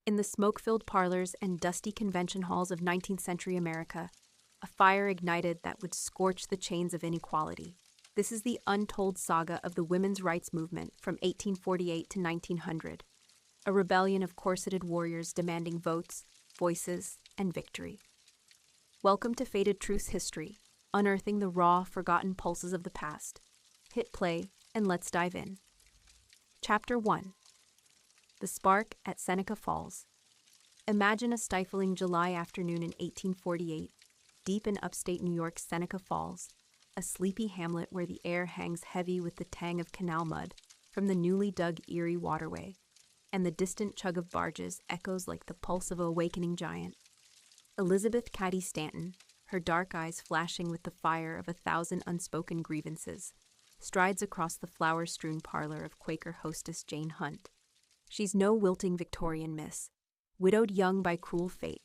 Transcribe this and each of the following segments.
In the smoke-filled parlors and dusty convention halls of 19th century America, a fire ignited that would scorch the chains of inequality. This is the untold saga of the women's rights movement from 1848 to 1900, a rebellion of corseted warriors demanding votes, voices, and victory. Welcome to Faded Truth's history, unearthing the raw, forgotten pulses of the past. Hit play, and let's dive in. Chapter 1. The Spark at Seneca Falls. Imagine a stifling July afternoon in 1848, deep in upstate New York's Seneca Falls, a sleepy hamlet where the air hangs heavy with the tang of canal mud from the newly dug Erie waterway, and the distant chug of barges echoes like the pulse of an awakening giant. Elizabeth Cady Stanton, her dark eyes flashing with the fire of 1,000 unspoken grievances, strides across the flower-strewn parlor of Quaker hostess Jane Hunt. She's no wilting Victorian miss, widowed young by cruel fate,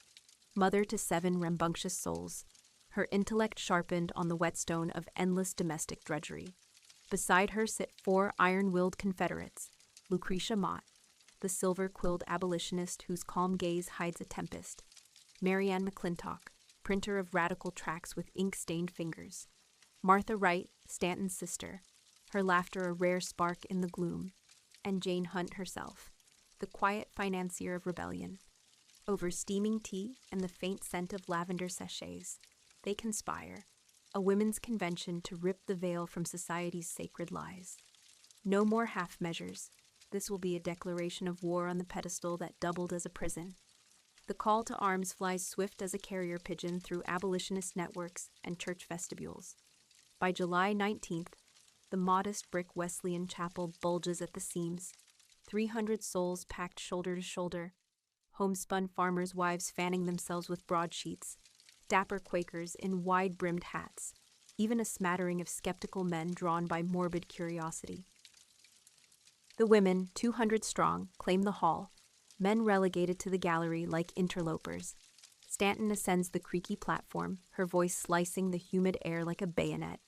mother to 7 rambunctious souls, her intellect sharpened on the whetstone of endless domestic drudgery. Beside her sit 4 iron-willed Confederates, Lucretia Mott, the silver-quilled abolitionist whose calm gaze hides a tempest, Marianne McClintock, printer of radical tracts with ink-stained fingers, Martha Wright, Stanton's sister, her laughter a rare spark in the gloom, and Jane Hunt herself, the quiet financier of rebellion. Over steaming tea and the faint scent of lavender sachets, they conspire, a women's convention to rip the veil from society's sacred lies. No more half measures. This will be a declaration of war on the pedestal that doubled as a prison. The call to arms flies swift as a carrier pigeon through abolitionist networks and church vestibules. By July 19th, the modest brick Wesleyan chapel bulges at the seams, 300 souls packed shoulder to shoulder, homespun farmers' wives fanning themselves with broadsheets, dapper Quakers in wide-brimmed hats, even a smattering of skeptical men drawn by morbid curiosity. The women, 200 strong, claim the hall, men relegated to the gallery like interlopers. Stanton ascends the creaky platform, her voice slicing the humid air like a bayonet,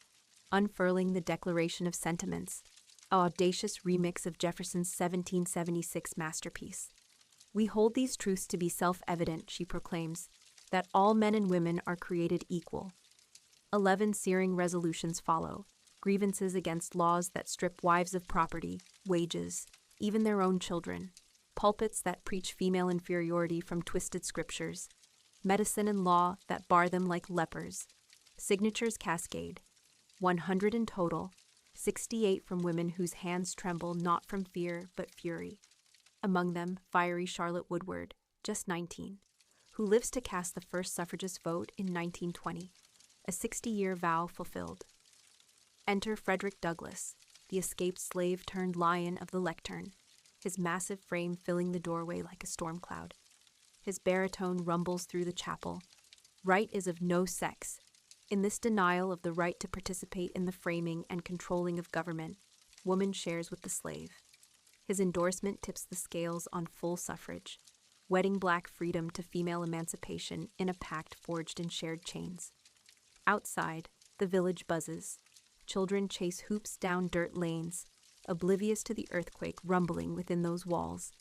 unfurling the Declaration of Sentiments, an audacious remix of Jefferson's 1776 masterpiece. We hold these truths to be self-evident, she proclaims, that all men and women are created equal. 11 searing resolutions follow, grievances against laws that strip wives of property, wages, even their own children, pulpits that preach female inferiority from twisted scriptures, medicine and law that bar them like lepers. Signatures cascade, 100 in total, 68 from women whose hands tremble not from fear but fury. Among them, fiery Charlotte Woodward, just 19, who lives to cast the first suffragist vote in 1920, a 60-year vow fulfilled. Enter Frederick Douglass, the escaped slave turned lion of the lectern, his massive frame filling the doorway like a storm cloud. His baritone rumbles through the chapel. Right is of no sex. In this denial of the right to participate in the framing and controlling of government, woman shares with the slave. His endorsement tips the scales on full suffrage, wedding black freedom to female emancipation in a pact forged in shared chains. Outside, the village buzzes. Children chase hoops down dirt lanes, oblivious to the earthquake rumbling within those walls.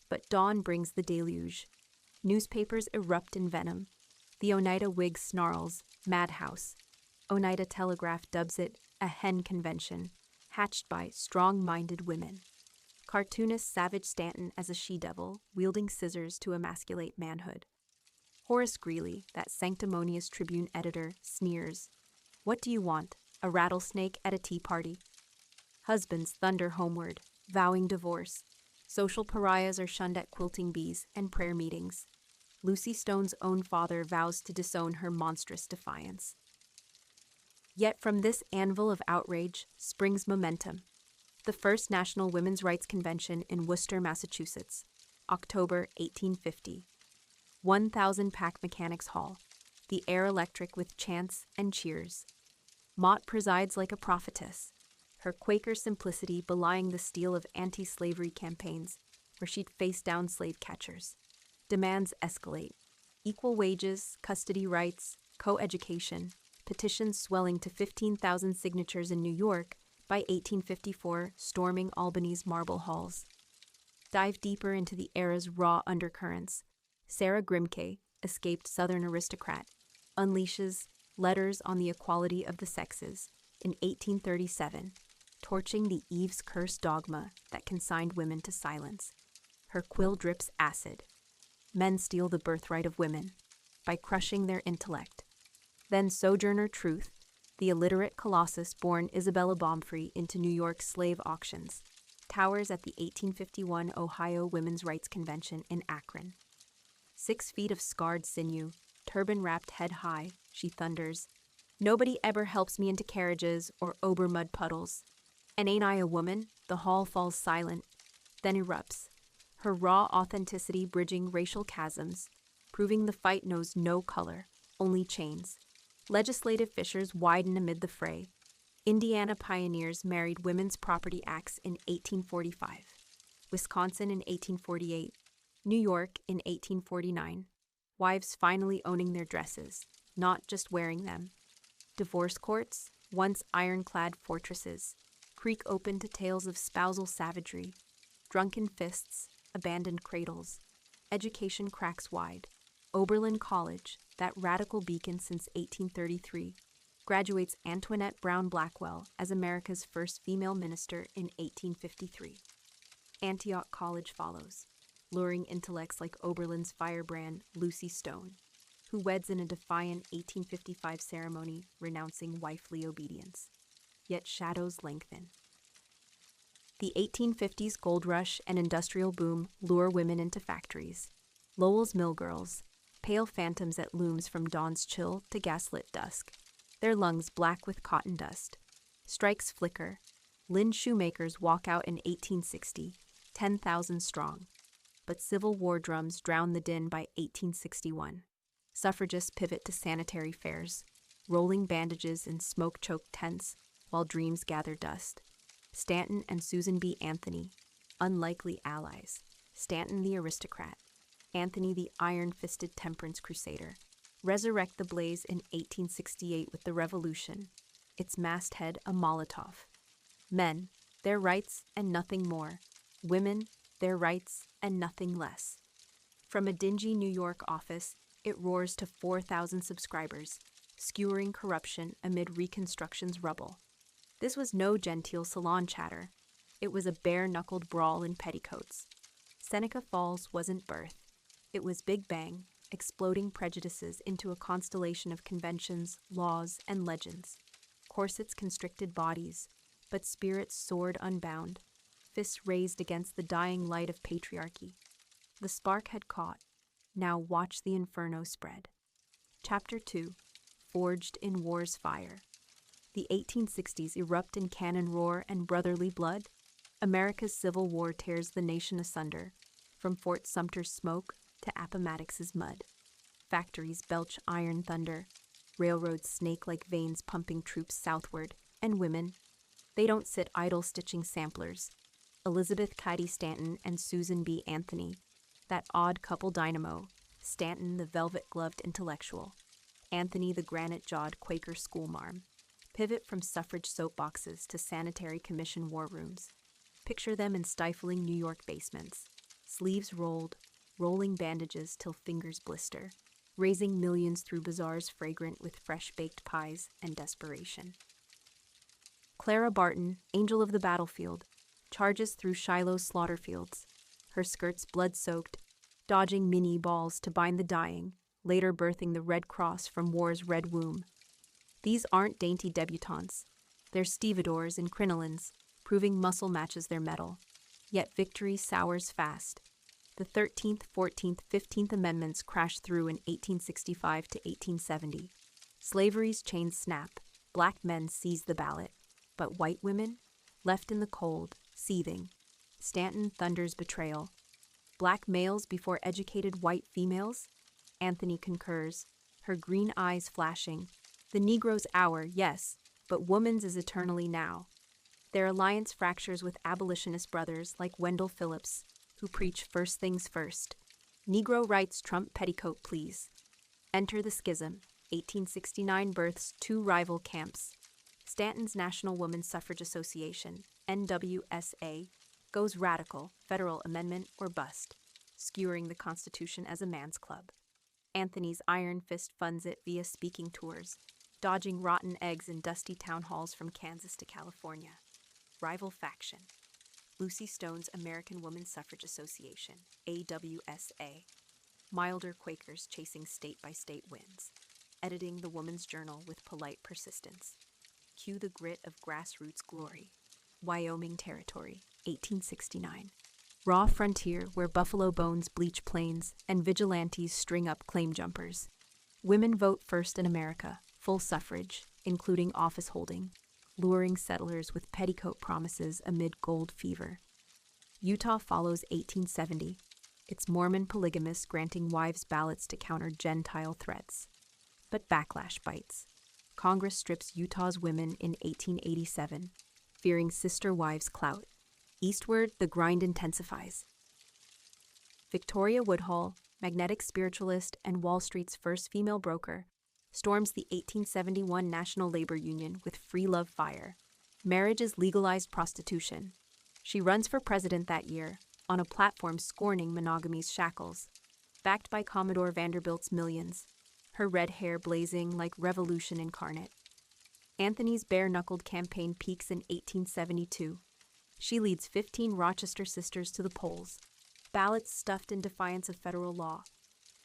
But dawn brings the deluge. Newspapers erupt in venom. The Oneida Whig snarls, madhouse. Oneida Telegraph dubs it a hen convention, hatched by strong-minded women. Cartoonist Savage Stanton as a she-devil, wielding scissors to emasculate manhood. Horace Greeley, that sanctimonious Tribune editor, sneers, "What do you want, a rattlesnake at a tea party?" Husbands thunder homeward, vowing divorce. Social pariahs are shunned at quilting bees and prayer meetings. Lucy Stone's own father vows to disown her monstrous defiance. Yet from this anvil of outrage springs momentum. The first National Women's Rights Convention in Worcester, Massachusetts, October 1850. 1,000 pack Mechanics Hall, the air electric with chants and cheers. Mott presides like a prophetess, her Quaker simplicity belying the steel of anti-slavery campaigns where she'd face down slave catchers. Demands escalate. Equal wages, custody rights, co-education, petitions swelling to 15,000 signatures in New York by 1854, storming Albany's marble halls. Dive deeper into the era's raw undercurrents. Sarah Grimke, escaped Southern aristocrat, unleashes Letters on the Equality of the Sexes in 1837, torching the Eve's Curse dogma that consigned women to silence. Her quill drips acid. Men steal the birthright of women by crushing their intellect. Then Sojourner Truth, the illiterate colossus born Isabella Baumfree into New York's slave auctions, towers at the 1851 Ohio Women's Rights Convention in Akron. 6 feet of scarred sinew, turban-wrapped head high, she thunders, "Nobody ever helps me into carriages or Ober mud puddles. And ain't I a woman?" The hall falls silent, then erupts, her raw authenticity bridging racial chasms, proving the fight knows no color, only chains. Legislative fissures widen amid the fray. Indiana pioneers married Women's Property Acts in 1845, Wisconsin in 1848, New York in 1849. Wives finally owning their dresses, not just wearing them. Divorce courts, once ironclad fortresses, creak open to tales of spousal savagery, drunken fists, abandoned cradles. Education cracks wide. Oberlin College, that radical beacon since 1833, graduates Antoinette Brown Blackwell as America's first female minister in 1853. Antioch College follows, luring intellects like Oberlin's firebrand Lucy Stone, who weds in a defiant 1855 ceremony renouncing wifely obedience. Yet shadows lengthen. The 1850s gold rush and industrial boom lure women into factories. Lowell's mill girls, pale phantoms at looms from dawn's chill to gaslit dusk, their lungs black with cotton dust. Strikes flicker. Lynn shoemakers walk out in 1860, 10,000 strong. But Civil War drums drown the din by 1861. Suffragists pivot to sanitary fairs, rolling bandages in smoke-choked tents while dreams gather dust. Stanton and Susan B. Anthony, unlikely allies. Stanton the aristocrat, Anthony the iron-fisted temperance crusader, resurrect the blaze in 1868 with the Revolution, its masthead a Molotov. Men, their rights and nothing more. Women, their rights and nothing less. From a dingy New York office, it roars to 4,000 subscribers, skewering corruption amid Reconstruction's rubble. This was no genteel salon chatter. It was a bare-knuckled brawl in petticoats. Seneca Falls wasn't birth. It was Big Bang, exploding prejudices into a constellation of conventions, laws, and legends. Corsets constricted bodies, but spirits soared unbound, fists raised against the dying light of patriarchy. The spark had caught. Now watch the inferno spread. Chapter 2, Forged in War's Fire. The 1860s erupt in cannon roar and brotherly blood. America's Civil War tears the nation asunder, from Fort Sumter's smoke to Appomattox's mud. Factories belch iron thunder, railroads snake like veins pumping troops southward, and women, they don't sit idle stitching samplers. Elizabeth Cady Stanton and Susan B. Anthony, that odd couple dynamo, Stanton the velvet-gloved intellectual, Anthony the granite-jawed Quaker schoolmarm, pivot from suffrage soapboxes to sanitary commission war rooms. Picture them in stifling New York basements, sleeves rolled, rolling bandages till fingers blister, raising millions through bazaars fragrant with fresh-baked pies and desperation. Clara Barton, angel of the battlefield, charges through Shiloh's slaughter fields, her skirts blood-soaked, dodging mini balls to bind the dying, later birthing the Red Cross from war's red womb. These aren't dainty debutantes. They're stevedores and crinolines, proving muscle matches their mettle. Yet victory sours fast. The 13th, 14th, 15th Amendments crash through in 1865 to 1870. Slavery's chains snap. Black men seize the ballot. But white women? Left in the cold, seething. Stanton thunders betrayal. Black males before educated white females? Anthony concurs, her green eyes flashing. The Negro's hour, yes, but woman's is eternally now. Their alliance fractures with abolitionist brothers like Wendell Phillips, who preach first things first. Negro rights trump petticoat, please. Enter the schism. 1869 births 2 rival camps. Stanton's National Woman Suffrage Association, NWSA, Goes radical, federal amendment or bust, skewering the Constitution as a man's club. Anthony's iron fist funds it via speaking tours, dodging rotten eggs in dusty town halls from Kansas to California. Rival faction. Lucy Stone's American Woman Suffrage Association, AWSA. Milder Quakers chasing state-by-state wins. Editing the Woman's Journal with polite persistence. Cue the grit of grassroots glory. Wyoming Territory, 1869. Raw frontier where buffalo bones bleach plains and vigilantes string up claim jumpers. Women vote first in America, full suffrage, including office holding, luring settlers with petticoat promises amid gold fever. Utah follows 1870, its Mormon polygamists granting wives ballots to counter Gentile threats. But backlash bites. Congress strips Utah's women in 1887, fearing sister wives' clout. Eastward, the grind intensifies. Victoria Woodhull, magnetic spiritualist and Wall Street's first female broker, storms the 1871 National Labor Union with free love fire. Marriage is legalized prostitution. She runs for president that year, on a platform scorning monogamy's shackles. Backed by Commodore Vanderbilt's millions, her red hair blazing like revolution incarnate. Anthony's bare-knuckled campaign peaks in 1872. She leads 15 Rochester sisters to the polls, ballots stuffed in defiance of federal law.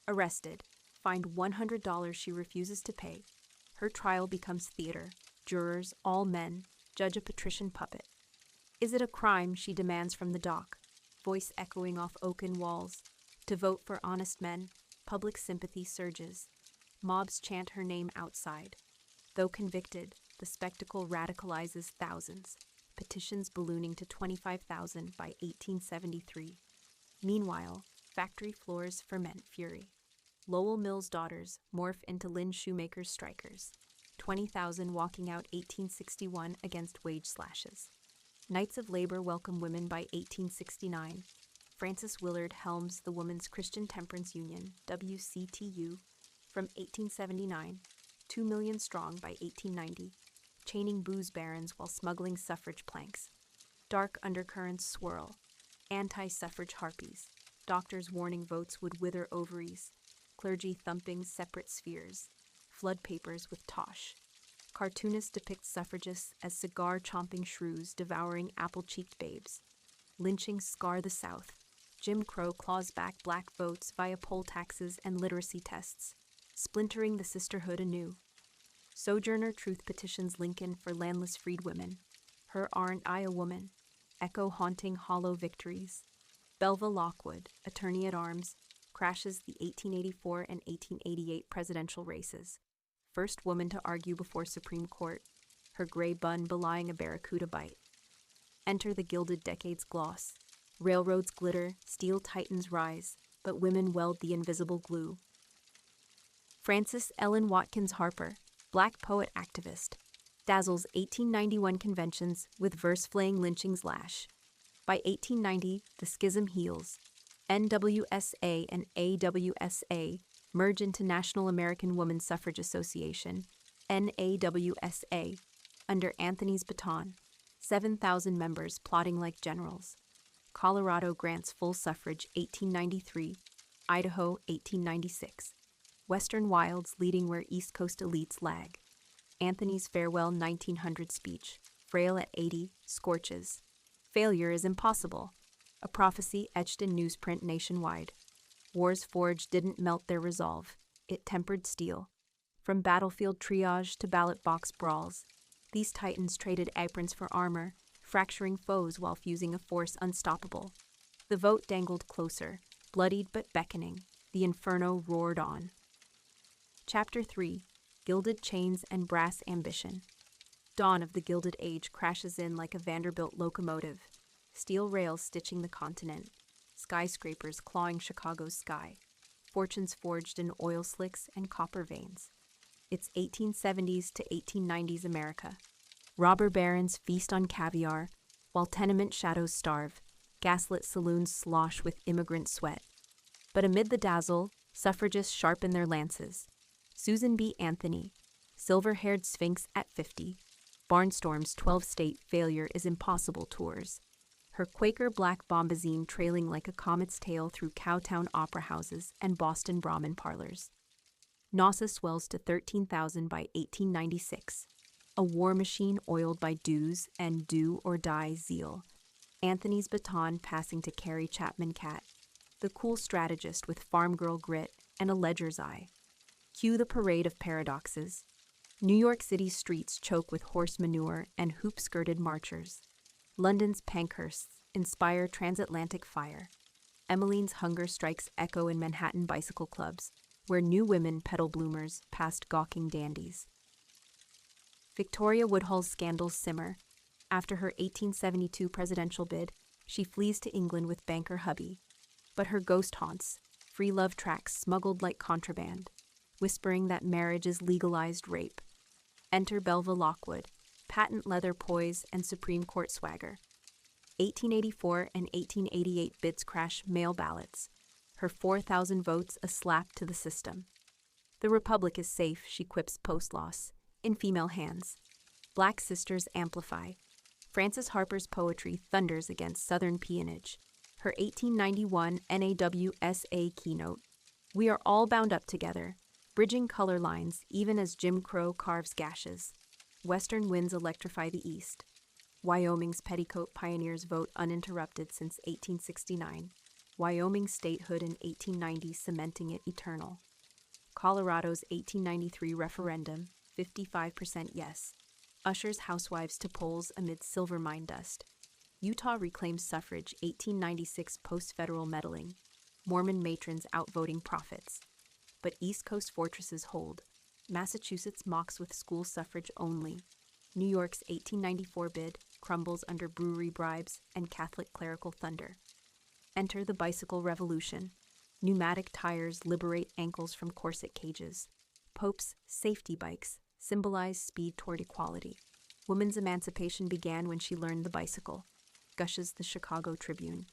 Arrested, fined $100 she refuses to pay. Her trial becomes theater, jurors, all men, judge a patrician puppet. Is it a crime, she demands from the dock, voice echoing off oaken walls? To vote for honest men, public sympathy surges. Mobs chant her name outside. Though convicted, the spectacle radicalizes thousands, petitions ballooning to 25,000 by 1873. Meanwhile, factory floors ferment fury. Lowell Mill's daughters morph into Lynn Shoemaker's strikers. 20,000 walking out 1861 against wage slashes. Knights of Labor welcome women by 1869. Frances Willard helms the Women's Christian Temperance Union, WCTU, from 1879, 2 million strong by 1890, chaining booze barons while smuggling suffrage planks. Dark undercurrents swirl. Anti-suffrage harpies. Doctors warning votes would wither ovaries. Clergy thumping separate spheres. Flood papers with tosh. Cartoonists depict suffragists as cigar-chomping shrews devouring apple-cheeked babes. Lynchings scar the South. Jim Crow claws back black votes via poll taxes and literacy tests, splintering the sisterhood anew. Sojourner Truth petitions Lincoln for landless freed women. Her Aren't I a Woman? Echo haunting hollow victories. Belva Lockwood, attorney at arms, crashes the 1884 and 1888 presidential races. First woman to argue before Supreme Court, her gray bun belying a barracuda bite. Enter the Gilded Decade's gloss. Railroads glitter, steel titans rise, but women weld the invisible glue. Frances Ellen Watkins Harper, Black poet activist, dazzles 1891 conventions with verse-flaying lynchings lash. By 1890, the schism heals. NWSA and AWSA merge into National American Woman Suffrage Association, NAWSA, under Anthony's baton, 7,000 members plotting like generals. Colorado grants full suffrage 1893, Idaho 1896. Western wilds leading where East Coast elites lag. Anthony's farewell 1900 speech, frail at 80, scorches. Failure is impossible, a prophecy etched in newsprint nationwide. War's forge didn't melt their resolve, it tempered steel. From battlefield triage to ballot box brawls, these titans traded aprons for armor, fracturing foes while fusing a force unstoppable. The vote dangled closer, bloodied but beckoning. The inferno roared on. Chapter 3. Gilded Chains and Brass Ambition. Dawn of the Gilded Age crashes in like a Vanderbilt locomotive, steel rails stitching the continent, skyscrapers clawing Chicago's sky, fortunes forged in oil slicks and copper veins. It's 1870s to 1890s America. Robber barons feast on caviar, while tenement shadows starve, gaslit saloons slosh with immigrant sweat. But amid the dazzle, suffragists sharpen their lances. Susan B. Anthony, silver-haired sphinx at 50, Barnstorm's 12-state failure is impossible tours. her Quaker black bombazine trailing like a comet's tail through Cowtown opera houses and Boston Brahmin parlors. NASA swells to 13,000 by 1896, a war machine oiled by dues and do-or-die zeal. Anthony's baton passing to Carrie Chapman Catt, the cool strategist with farm girl grit and a ledger's eye. Cue the parade of paradoxes. New York City's streets choke with horse manure and hoop-skirted marchers. London's Pankhursts inspire transatlantic fire. Emmeline's hunger strikes echo in Manhattan bicycle clubs, where new women peddle bloomers past gawking dandies. Victoria Woodhull's scandals simmer. After her 1872 presidential bid, she flees to England with banker hubby. But her ghost haunts, free love tracks smuggled like contraband, whispering that marriage is legalized rape. Enter Belva Lockwood, patent leather poise and Supreme Court swagger. 1884 and 1888 bids crash mail ballots, her 4,000 votes a slap to the system. The Republic is safe, she quips post-loss, in female hands. Black sisters amplify. Frances Harper's poetry thunders against Southern peonage. Her 1891 NAWSA keynote. We are all bound up together, bridging color lines even as Jim Crow carves gashes. Western winds electrify the East. Wyoming's petticoat pioneers vote uninterrupted since 1869. Wyoming statehood in 1890 cementing it eternal. Colorado's 1893 referendum, 55% yes, ushers housewives to polls amid silver mine dust. Utah reclaims suffrage, 1896 post-federal meddling. Mormon matrons outvoting prophets. But East Coast fortresses hold. Massachusetts mocks with school suffrage only. New York's 1894 bid crumbles under brewery bribes and Catholic clerical thunder. Enter the bicycle revolution. Pneumatic tires liberate ankles from corset cages. Pope's safety bikes symbolize speed toward equality. Woman's emancipation began when she learned the bicycle, gushes the Chicago Tribune,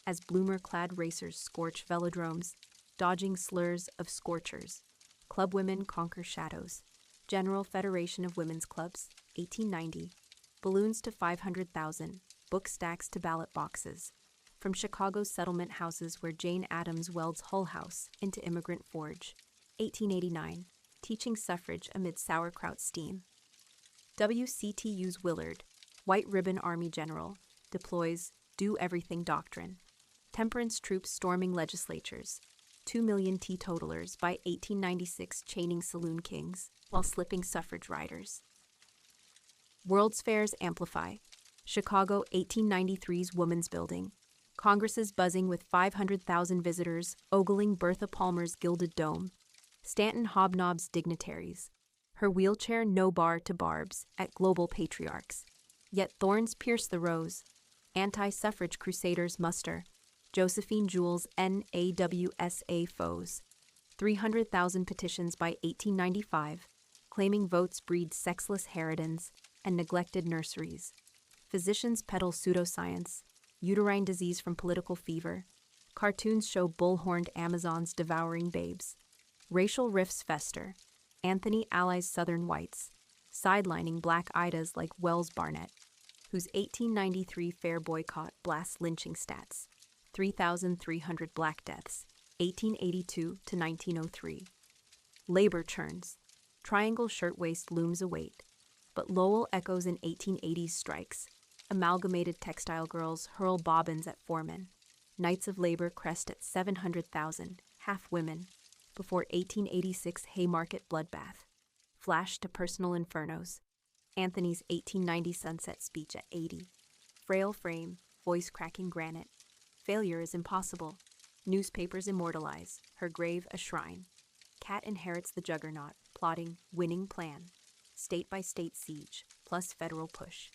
as bloomer-clad racers scorch velodromes, dodging slurs of scorchers. Club women conquer shadows. General Federation of Women's Clubs, 1890. Balloons to 500,000, book stacks to ballot boxes. From Chicago's settlement houses where Jane Addams welds Hull House into Immigrant Forge, 1889. Teaching suffrage amid sauerkraut steam. WCTU's Willard, White Ribbon Army General, deploys Do Everything Doctrine. Temperance troops storming legislatures. 2 million teetotalers by 1896 chaining saloon kings while slipping suffrage riders. World's fairs amplify. Chicago 1893's Woman's Building. Congress's buzzing with 500,000 visitors ogling Bertha Palmer's gilded dome. Stanton hobnobs dignitaries. Her wheelchair no bar to barbs at global patriarchs. Yet thorns pierce the rose. Anti-suffrage crusaders muster. Josephine Jewell's NAWSA foes. 300,000 petitions by 1895, claiming votes breed sexless harridans and neglected nurseries. Physicians peddle pseudoscience, uterine disease from political fever. Cartoons show bull-horned Amazons devouring babes. Racial rifts fester. Anthony allies Southern whites, sidelining black Idas like Wells Barnett, whose 1893 fair boycott blasts lynching stats. 3,300 black deaths, 1882 to 1903. Labor churns. Triangle shirtwaist looms await. But Lowell echoes in 1880s strikes. Amalgamated textile girls hurl bobbins at foremen. Knights of Labor crest at 700,000, half women, before 1886 Haymarket bloodbath. Flash to personal infernos. Anthony's 1890 sunset speech at 80. Frail frame, voice cracking granite. Failure is impossible. Newspapers immortalize, her grave a shrine. Catt inherits the juggernaut, plotting winning plan. State-by-state siege, plus federal push.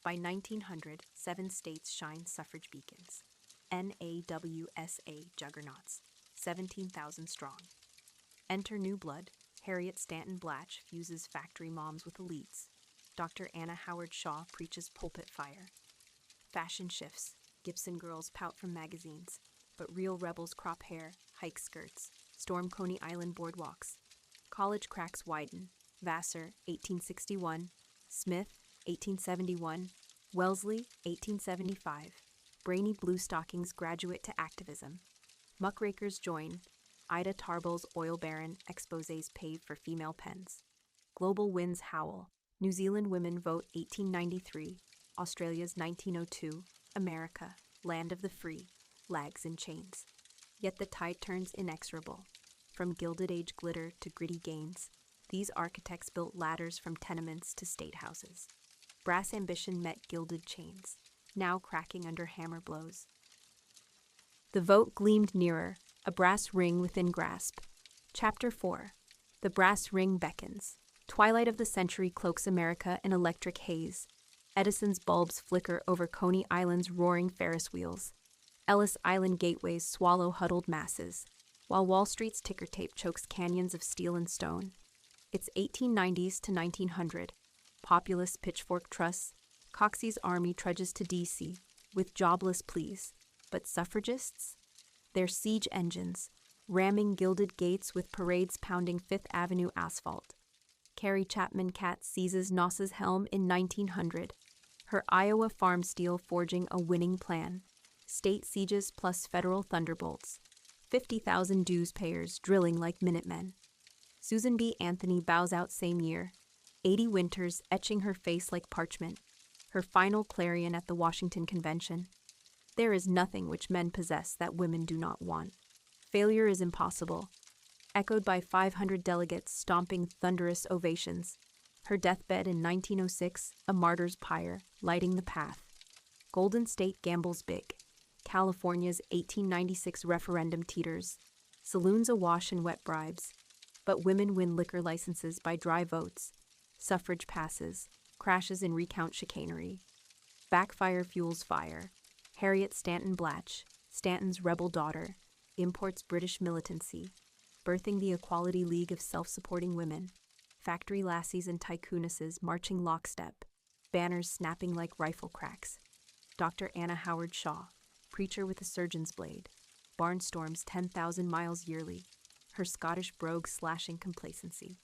By 1900, 7 states shine suffrage beacons. NAWSA juggernauts, 17,000 strong. Enter new blood. Harriet Stanton Blatch fuses factory moms with elites. Dr. Anna Howard Shaw preaches pulpit fire. Fashion shifts. Gibson girls pout from magazines, but real rebels crop hair, hike skirts, storm Coney Island boardwalks. College cracks widen. Vassar, 1861. Smith, 1871. Wellesley, 1875. brainy bluestockings graduate to activism. Muckrakers join. Ida Tarbell's oil baron exposés pave for female pens. Global winds howl. New Zealand women vote 1893. Australia's 1902. America, land of the free, lags in chains. Yet the tide turns inexorable. From Gilded Age glitter to gritty gains, these architects built ladders from tenements to state houses. Brass ambition met gilded chains, now cracking under hammer blows. The vote gleamed nearer, a brass ring within grasp. Chapter 4. The brass ring beckons. Twilight of the century cloaks America in electric haze. Edison's bulbs flicker over Coney Island's roaring Ferris wheels. Ellis Island gateways swallow huddled masses, while Wall Street's ticker tape chokes canyons of steel and stone. It's 1890s to 1900. Populist pitchfork trusts. Coxey's army trudges to D.C. with jobless pleas. But suffragists? They're siege engines, ramming gilded gates with parades pounding Fifth Avenue asphalt. Carrie Chapman Catt seizes Noss's helm in 1900, her Iowa farm steel forging a winning plan. State sieges plus federal thunderbolts. 50,000 dues payers drilling like Minutemen. Susan B. Anthony bows out same year, 80 winters etching her face like parchment, her final clarion at the Washington Convention. There is nothing which men possess that women do not want. Failure is impossible. Echoed by 500 delegates stomping thunderous ovations. Her deathbed in 1906, a martyr's pyre, lighting the path. Golden State gambles big. California's 1896 referendum teeters. Saloons awash in wet bribes. But women win liquor licenses by dry votes. Suffrage passes. Crashes in recount chicanery. Backfire fuels fire. Harriet Stanton Blatch, Stanton's rebel daughter, imports British militancy, birthing the Equality League of self-supporting women. Factory lassies and tycoonesses marching lockstep, banners snapping like rifle cracks. Dr. Anna Howard Shaw, preacher with a surgeon's blade, barnstorms 10,000 miles yearly, her Scottish brogue slashing complacency.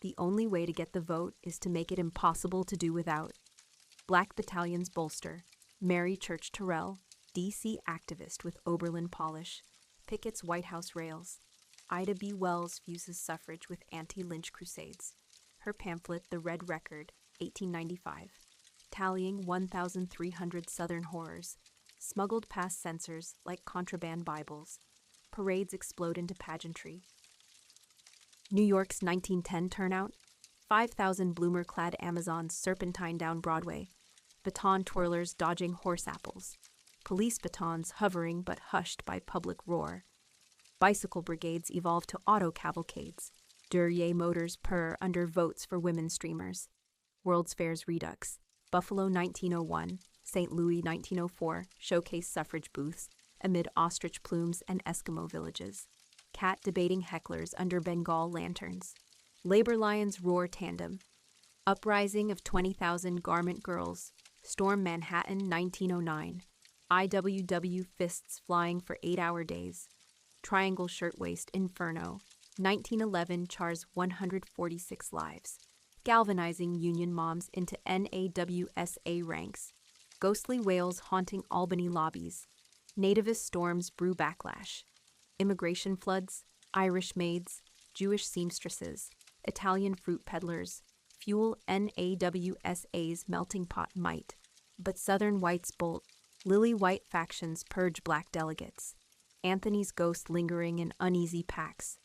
The only way to get the vote is to make it impossible to do without. Black Battalion's bolster, Mary Church Terrell, D.C. activist with Oberlin polish, pickets White House rails. Ida B. Wells fuses suffrage with anti-lynch crusades. Her pamphlet, The Red Record, 1895, tallying 1,300 Southern horrors, smuggled past censors like contraband Bibles. Parades explode into pageantry. New York's 1910 turnout, 5,000 bloomer-clad Amazons serpentine down Broadway, baton twirlers dodging horse apples, police batons hovering but hushed by public roar. Bicycle brigades evolve to auto cavalcades. Duryea motors purr under votes for women streamers. World's Fair's Redux. Buffalo 1901, St. Louis 1904 showcase suffrage booths amid ostrich plumes and Eskimo villages. Cat debating hecklers under Bengal lanterns. Labor lions roar tandem. Uprising of 20,000 garment girls. Storm Manhattan 1909. IWW fists flying for 8-hour days. Triangle Shirtwaist Inferno. 1911 chars 146 lives. Galvanizing union moms into NAWSA ranks. Ghostly whales haunting Albany lobbies. Nativist storms brew backlash. Immigration floods, Irish maids, Jewish seamstresses, Italian fruit peddlers, fuel NAWSA's melting pot might. But Southern whites bolt, lily-white factions purge black delegates. Anthony's ghost lingering in uneasy packs.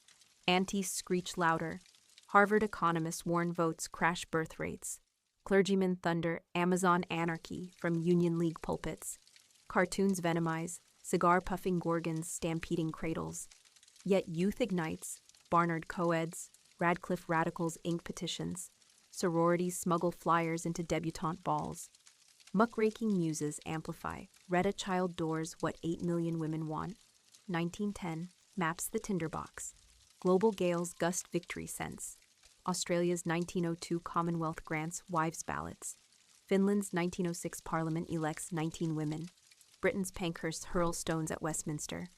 Aunties screech louder. Harvard economists warn votes crash birth rates. Clergymen thunder Amazon anarchy from Union League pulpits. Cartoons venomize, cigar-puffing gorgons stampeding cradles. Yet youth ignites, Barnard coeds, Radcliffe radicals ink petitions. Sororities smuggle flyers into debutante balls. Muckraking muses amplify, Retta Child doors what 8 million women want. 1910 maps the tinderbox. Global gales gust victory sense. Australia's 1902 Commonwealth grants wives' ballots. Finland's 1906 Parliament elects 19 women. Britain's Pankhursts hurl stones at Westminster.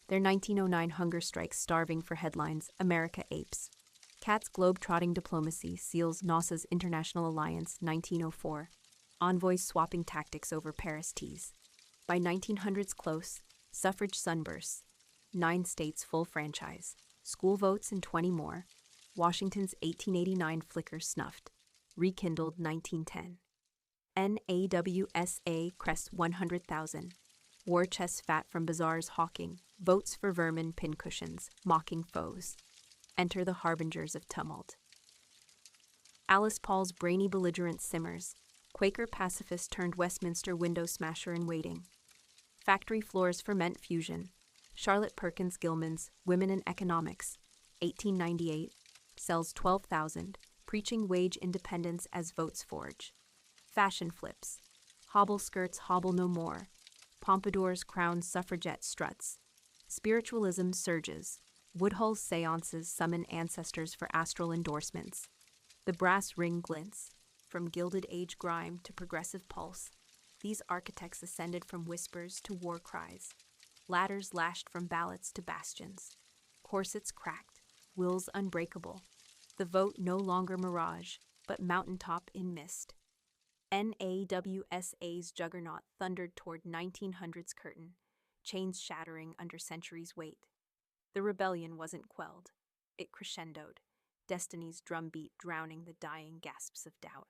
Their 1909 hunger strikes starving for headlines, America apes. Cat's globe-trotting diplomacy seals NASA's International Alliance 1904. Envoys swapping tactics over Paris teas. By 1900's close, suffrage sunbursts, 9 states full franchise, school votes and 20 more, Washington's 1889 flicker snuffed, rekindled 1910. NAWSA crests 100,000. War chests fat from bazaars hawking, votes for vermin pincushions, mocking foes. Enter the harbingers of tumult. Alice Paul's brainy belligerent simmers, Quaker pacifist turned Westminster window smasher in waiting. Factory floors ferment fusion. Charlotte Perkins Gilman's Women in Economics, 1898, sells 12,000, preaching wage independence as votes forge. Fashion flips. Hobble skirts hobble no more. Pompadours crown suffragette struts. Spiritualism surges. Woodhull's seances summon ancestors for astral endorsements. The brass ring glints. From Gilded Age grime to progressive pulse, these architects ascended from whispers to war cries. Ladders lashed from ballots to bastions. Corsets cracked, wills unbreakable. The vote no longer mirage, but mountaintop in mist. NAWSA's juggernaut thundered toward 1900's curtain, chains shattering under centuries' weight. The rebellion wasn't quelled. It crescendoed, destiny's drumbeat drowning the dying gasps of doubt.